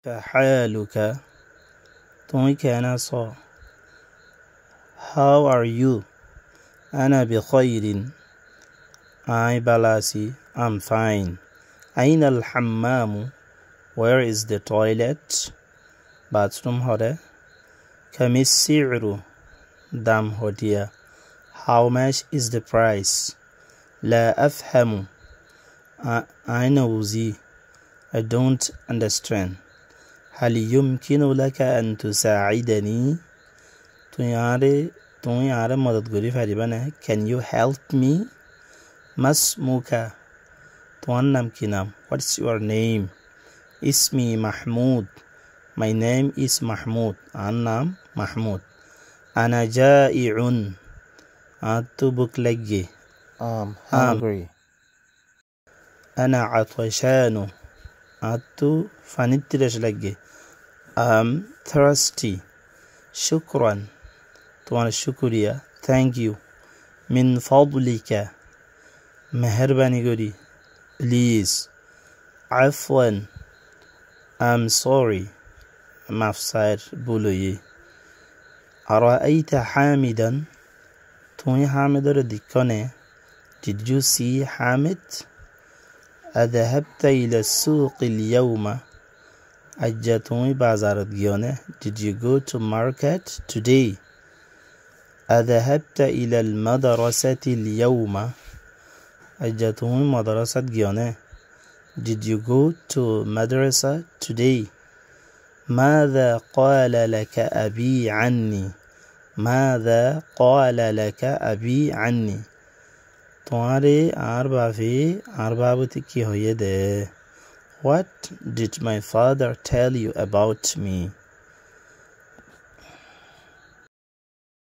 فحالك توي كان صو. How are you? أنا بخير. I balasi. I'm fine. أين الحمام? Where is the toilet? Bathroom هذا. كم السعر? دام هدية. How much is the price? لا أفهم. I know the. I don't understand. هل يمكن لك أن تساعدني؟ تنياري مدد قولي فريبانا. Can you help me? ما اسمك؟ توانم كنام. What's your name? اسمي محمود. My name is محمود. أنا محمود. أنا جائع. أتبك لجي. I'm hungry. أنا عطشان. أتو فنترش لجي. I'm thirsty. شكرا. طبعا الشكرية. Thank you. من فضلك. مهرباني قولي. Please. عفوا. I'm sorry. مفسر بولوي. أرأيت حامدا؟ توي حامد رديكوني. Did you see حامد؟ أذهبت إلى السوق اليوم؟ أجتوي بازار جيونه. Did you go to market today? أذهبت إلى المدرسة اليوم؟ أجتوي مدرسة جيونه. Did you go to madrasa today? ماذا قال لك أبي عني؟ ماذا قال لك أبي عني؟ तुम्हारे आरबा बतिकी होये दे. What did my father tell you about me?